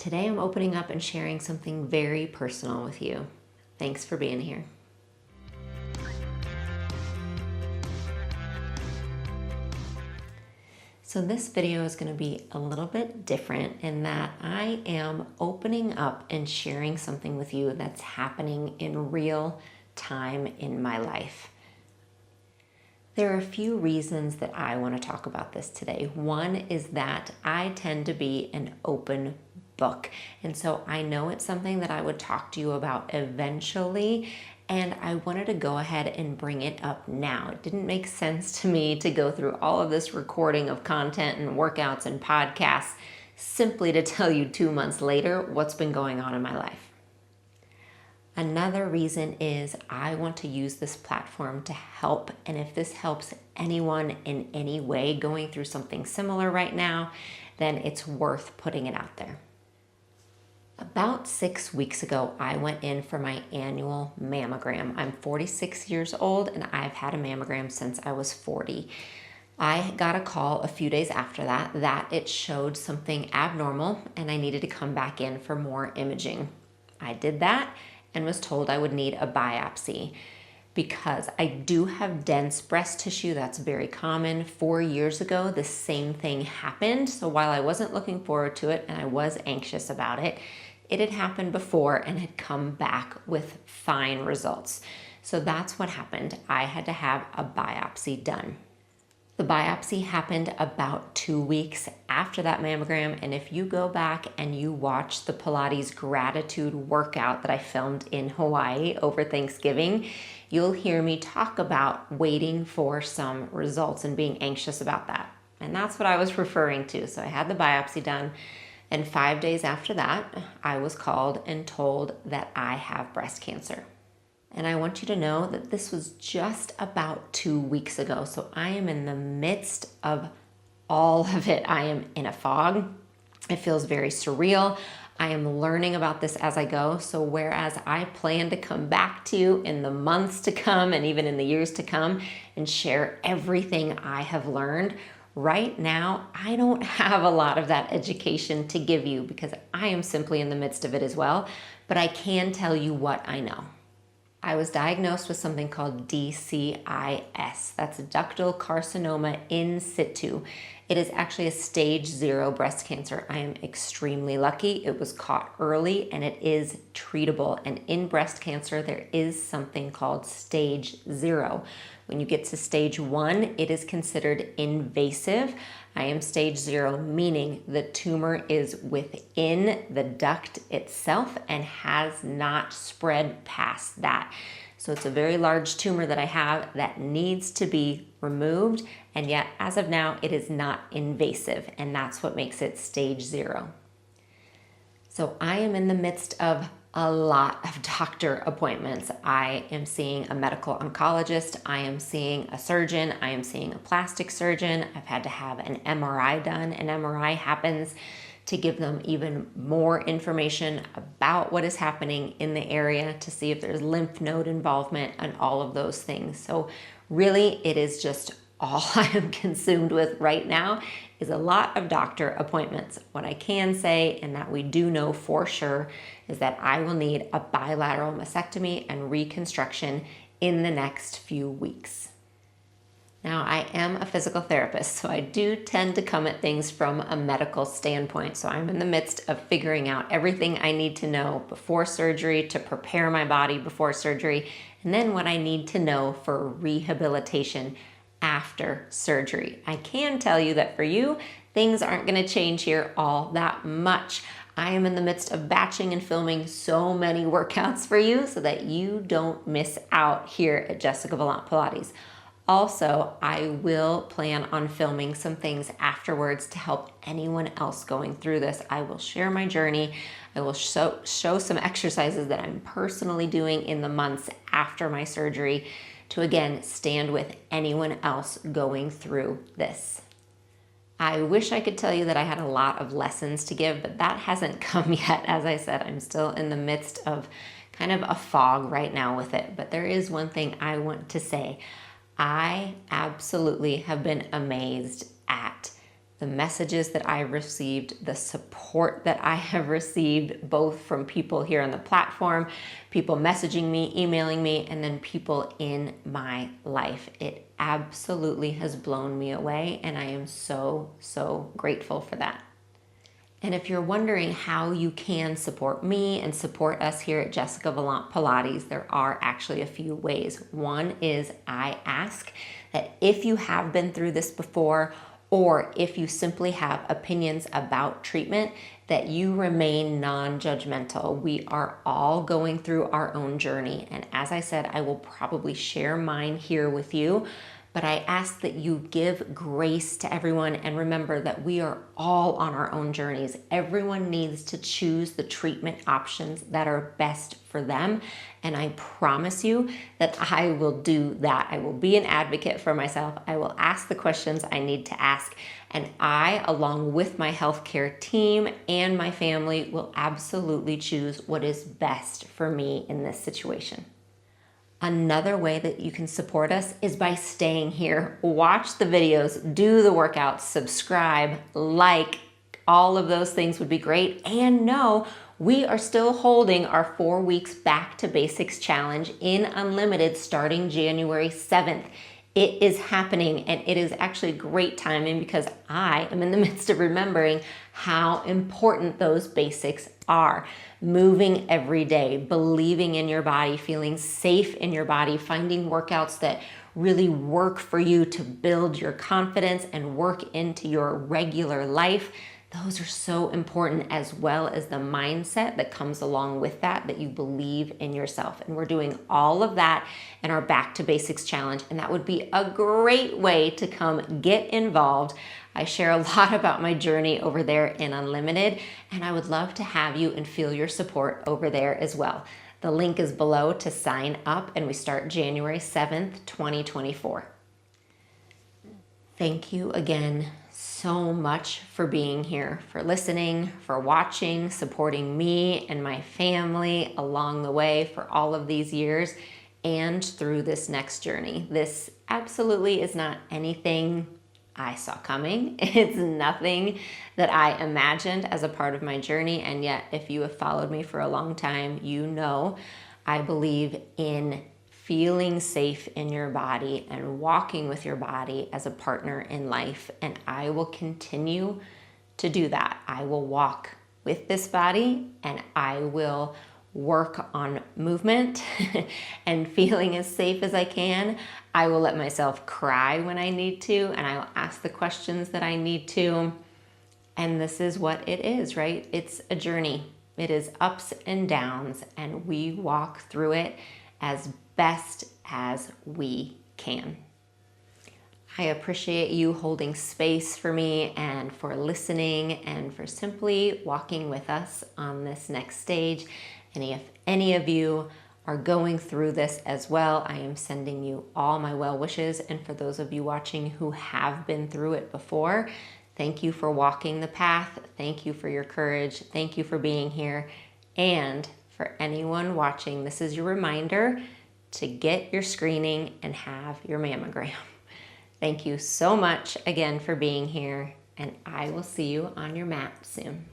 Today I'm opening up and sharing something very personal with you. Thanks for being here. So this video is going to be a little bit different in that I am opening up and sharing something with you that's happening in real time in my life. There are a few reasons that I want to talk about this today. One is that I tend to be an open book. And so I know it's something that I would talk to you about eventually, and I wanted to go ahead and bring it up now. It didn't make sense to me to go through all of this recording of content and workouts and podcasts simply to tell you 2 months later what's been going on in my life. Another reason is I want to use this platform to help, and if this helps anyone in any way going through something similar right now, then it's worth putting it out there. About 6 weeks ago, I went in for my annual mammogram. I'm 46 years old and I've had a mammogram since I was 40. I got a call a few days after that it showed something abnormal and I needed to come back in for more imaging. I did that and was told I would need a biopsy because I do have dense breast tissue. That's very common. 4 years ago, the same thing happened. So while I wasn't looking forward to it and I was anxious about it, it had happened before and had come back with fine results. So that's what happened. I had to have a biopsy done. The biopsy happened about 2 weeks after that mammogram, and if you go back and you watch the Pilates gratitude workout that I filmed in Hawaii over Thanksgiving, you'll hear me talk about waiting for some results and being anxious about that. And that's what I was referring to. So I had the biopsy done, and 5 days after that, I was called and told that I have breast cancer. And I want you to know that this was just about 2 weeks ago. So I am in the midst of all of it. I am in a fog. It feels very surreal. I am learning about this as I go. So whereas I plan to come back to you in the months to come and even in the years to come and share everything I have learned, right now, I don't have a lot of that education to give you because I am simply in the midst of it as well, but I can tell you what I know. I was diagnosed with something called DCIS. That's ductal carcinoma in situ. It is actually a stage 0 breast cancer. I am extremely lucky. It was caught early and it is treatable. And in breast cancer, there is something called stage 0. When you get to stage 1, it is considered invasive. I am stage 0, meaning the tumor is within the duct itself and has not spread past that. So it's a very large tumor that I have that needs to be removed, and yet as of now, it is not invasive, and that's what makes it stage 0. So I am in the midst of a lot of doctor appointments. I am seeing a medical oncologist, I am seeing a surgeon, I am seeing a plastic surgeon. I've had to have an MRI done. An MRI happens to give them even more information about what is happening in the area to see if there's lymph node involvement and all of those things. So really, it is just all I am consumed with right now is a lot of doctor appointments. What I can say, and that we do know for sure, is that I will need a bilateral mastectomy and reconstruction in the next few weeks. Now, I am a physical therapist, so I do tend to come at things from a medical standpoint. So I'm in the midst of figuring out everything I need to know before surgery to prepare my body before surgery, and then what I need to know for rehabilitation after surgery. I can tell you that for you, things aren't going to change here all that much. I am in the midst of batching and filming so many workouts for you so that you don't miss out here at Jessica Valant Pilates. Also, I will plan on filming some things afterwards to help anyone else going through this. I will share my journey. I will show some exercises that I'm personally doing in the months after my surgery to, again, stand with anyone else going through this. I wish I could tell you that I had a lot of lessons to give, but that hasn't come yet. As I said, I'm still in the midst of kind of a fog right now with it. But there is one thing I want to say. I absolutely have been amazed at the messages that I received, the support that I have received, both from people here on the platform, people messaging me, emailing me, and then people in my life. It absolutely has blown me away, and I am so, so grateful for that. And if you're wondering how you can support me and support us here at Jessica Valant Pilates, there are actually a few ways. One is I ask that if you have been through this before, or if you simply have opinions about treatment, that you remain non-judgmental. We are all going through our own journey. And as I said, I will probably share mine here with you, but I ask that you give grace to everyone and remember that we are all on our own journeys. Everyone needs to choose the treatment options that are best for them. And I promise you that I will do that. I will be an advocate for myself. I will ask the questions I need to ask. And I, along with my healthcare team and my family, will absolutely choose what is best for me in this situation. Another way that you can support us is by staying here. Watch the videos, do the workouts, subscribe, like, all of those things would be great. And no, we are still holding our 4 weeks back to basics challenge in Unlimited starting January 7th. It is happening, and it is actually great timing because I am in the midst of remembering how important those basics are. Moving every day, believing in your body, feeling safe in your body, finding workouts that really work for you to build your confidence and work into your regular life. Those are so important, as well as the mindset that comes along with that, that you believe in yourself. And we're doing all of that in our Back to Basics challenge. And that would be a great way to come get involved. I share a lot about my journey over there in Unlimited, and I would love to have you and feel your support over there as well. The link is below to sign up, and we start January 7th, 2024. Thank you again so much for being here, for listening, for watching, supporting me and my family along the way for all of these years and through this next journey. This absolutely is not anything I saw coming. It's nothing that I imagined as a part of my journey. And yet, if you have followed me for a long time, you know I believe in feeling safe in your body and walking with your body as a partner in life. And I will continue to do that. I will walk with this body, and I will work on movement and feeling as safe as I can. I will let myself cry when I need to, and I will ask the questions that I need to. And this is what it is, right? It's a journey. It is ups and downs, and we walk through it as best as we can. I appreciate you holding space for me and for listening and for simply walking with us on this next stage. And if any of you are going through this as well, I am sending you all my well wishes. And for those of you watching who have been through it before, thank you for walking the path. Thank you for your courage. Thank you for being here. And for anyone watching, this is your reminder to get your screening and have your mammogram. Thank you so much again for being here, and I will see you on your mat soon.